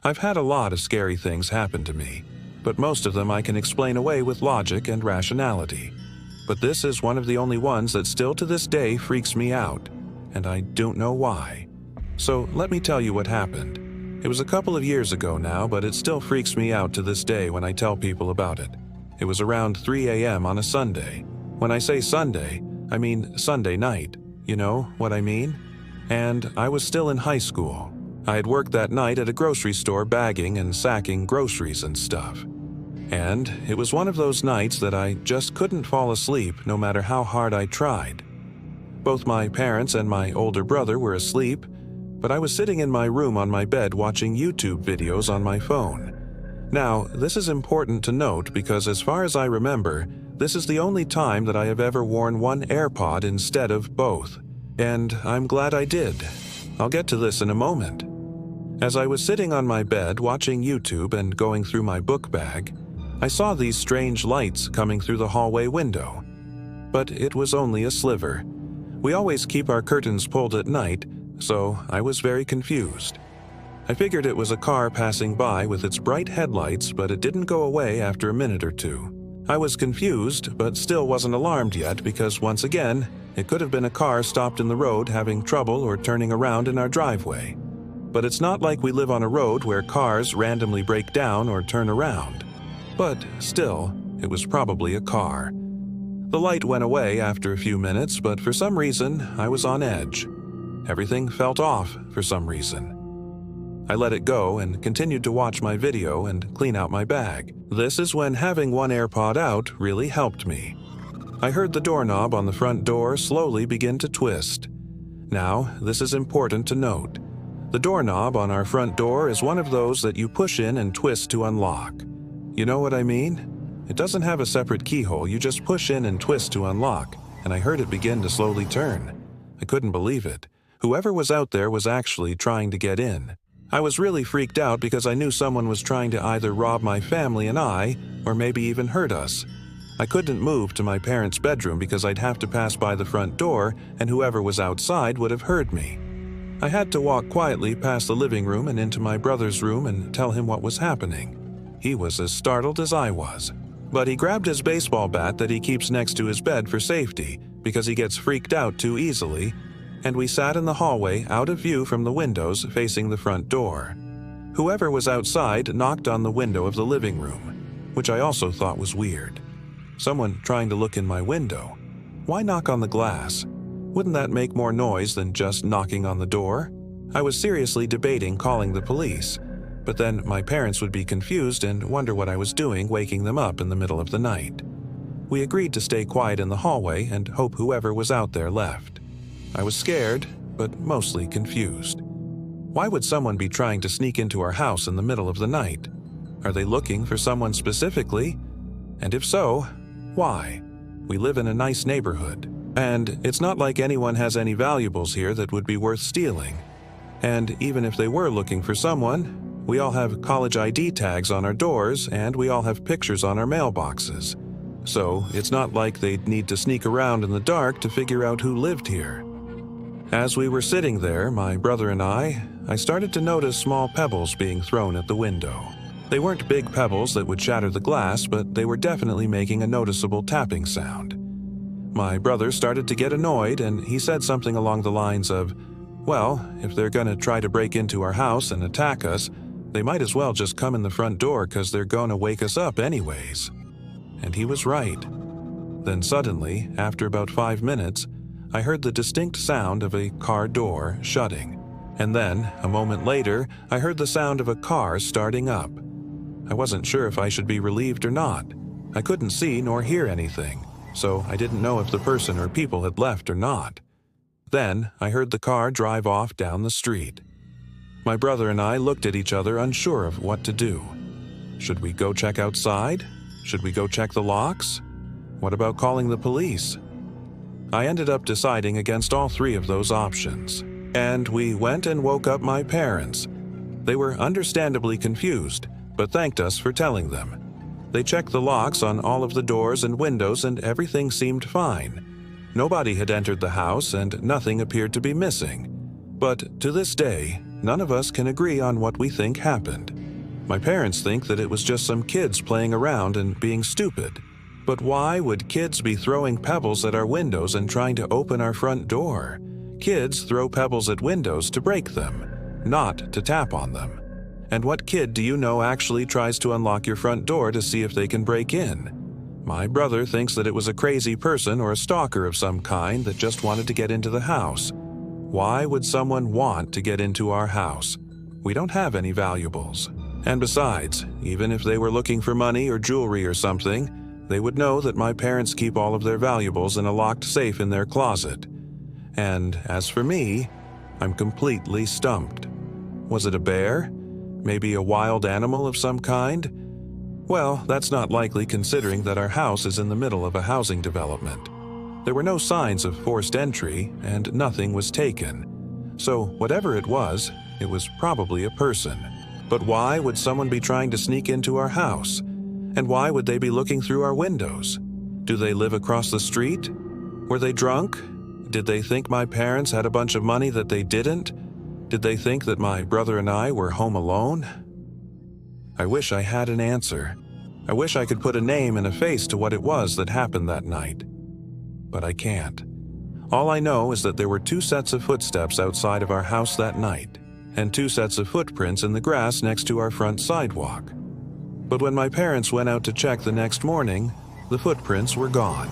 I've had a lot of scary things happen to me, but most of them I can explain away with logic and rationality. But this is one of the only ones that still to this day freaks me out, and I don't know why. So let me tell you what happened. It was a couple of years ago now, but it still freaks me out to this day when I tell people about it. It was around 3 a.m. on a Sunday. When I say Sunday, I mean Sunday night. You know what I mean? And I was still in high school. I had worked that night at a grocery store bagging and sacking groceries and stuff. And it was one of those nights that I just couldn't fall asleep no matter how hard I tried. Both my parents and my older brother were asleep, but I was sitting in my room on my bed watching YouTube videos on my phone. Now, this is important to note because as far as I remember, this is the only time that I have ever worn one AirPod instead of both. And I'm glad I did. I'll get to this in a moment. As I was sitting on my bed watching YouTube and going through my book bag, I saw these strange lights coming through the hallway window. But it was only a sliver. We always keep our curtains pulled at night, so I was very confused. I figured it was a car passing by with its bright headlights, but it didn't go away after a minute or two. I was confused, but still wasn't alarmed yet because once again, it could have been a car stopped in the road having trouble or turning around in our driveway. But it's not like we live on a road where cars randomly break down or turn around. But still, it was probably a car. The light went away after a few minutes, but for some reason, I was on edge. Everything felt off for some reason. I let it go and continued to watch my video and clean out my bag. This is when having one AirPod out really helped me. I heard the doorknob on the front door slowly begin to twist. Now, this is important to note. The doorknob on our front door is one of those that you push in and twist to unlock. You know what I mean? It doesn't have a separate keyhole, you just push in and twist to unlock, and I heard it begin to slowly turn. I couldn't believe it. Whoever was out there was actually trying to get in. I was really freaked out because I knew someone was trying to either rob my family and I, or maybe even hurt us. I couldn't move to my parents' bedroom because I'd have to pass by the front door, and whoever was outside would have heard me. I had to walk quietly past the living room and into my brother's room and tell him what was happening. He was as startled as I was. But he grabbed his baseball bat that he keeps next to his bed for safety because he gets freaked out too easily, and we sat in the hallway out of view from the windows facing the front door. Whoever was outside knocked on the window of the living room, which I also thought was weird. Someone trying to look in my window. Why knock on the glass? Wouldn't that make more noise than just knocking on the door? I was seriously debating calling the police, but then my parents would be confused and wonder what I was doing waking them up in the middle of the night. We agreed to stay quiet in the hallway and hope whoever was out there left. I was scared, but mostly confused. Why would someone be trying to sneak into our house in the middle of the night? Are they looking for someone specifically? And if so, why? We live in a nice neighborhood, and it's not like anyone has any valuables here that would be worth stealing. And even if they were looking for someone, we all have college ID tags on our doors and we all have pictures on our mailboxes. So it's not like they'd need to sneak around in the dark to figure out who lived here. As we were sitting there, my brother and I started to notice small pebbles being thrown at the window. They weren't big pebbles that would shatter the glass, but they were definitely making a noticeable tapping sound. My brother started to get annoyed and he said something along the lines of, "Well, if they're gonna try to break into our house and attack us, they might as well just come in the front door because they're gonna wake us up anyways." And he was right. Then suddenly, after about 5 minutes, I heard the distinct sound of a car door shutting. And then, a moment later, I heard the sound of a car starting up. I wasn't sure if I should be relieved or not. I couldn't see nor hear anything, so I didn't know if the person or people had left or not. Then, I heard the car drive off down the street. My brother and I looked at each other unsure of what to do. Should we go check outside? Should we go check the locks? What about calling the police? I ended up deciding against all three of those options. And we went and woke up my parents. They were understandably confused, but thanked us for telling them. They checked the locks on all of the doors and windows and everything seemed fine. Nobody had entered the house and nothing appeared to be missing. But to this day, none of us can agree on what we think happened. My parents think that it was just some kids playing around and being stupid. But why would kids be throwing pebbles at our windows and trying to open our front door? Kids throw pebbles at windows to break them, not to tap on them. And what kid do you know actually tries to unlock your front door to see if they can break in? My brother thinks that it was a crazy person or a stalker of some kind that just wanted to get into the house. Why would someone want to get into our house? We don't have any valuables. And besides, even if they were looking for money or jewelry or something, they would know that my parents keep all of their valuables in a locked safe in their closet. And as for me, I'm completely stumped. Was it a bear? Maybe a wild animal of some kind? Well, that's not likely considering that our house is in the middle of a housing development. There were no signs of forced entry, and nothing was taken. So whatever it was probably a person. But why would someone be trying to sneak into our house? And why would they be looking through our windows? Do they live across the street? Were they drunk? Did they think my parents had a bunch of money that they didn't? Did they think that my brother and I were home alone? I wish I had an answer. I wish I could put a name and a face to what it was that happened that night. But I can't. All I know is that there were 2 sets of footsteps outside of our house that night, and 2 sets of footprints in the grass next to our front sidewalk. But when my parents went out to check the next morning, the footprints were gone.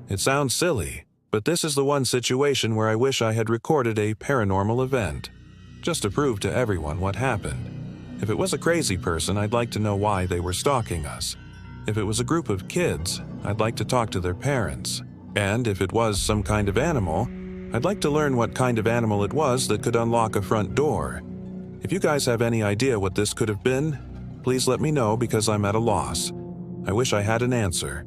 It sounds silly, but this is the one situation where I wish I had recorded a paranormal event, just to prove to everyone what happened. If it was a crazy person, I'd like to know why they were stalking us. If it was a group of kids, I'd like to talk to their parents. And if it was some kind of animal, I'd like to learn what kind of animal it was that could unlock a front door. If you guys have any idea what this could have been, please let me know because I'm at a loss. I wish I had an answer.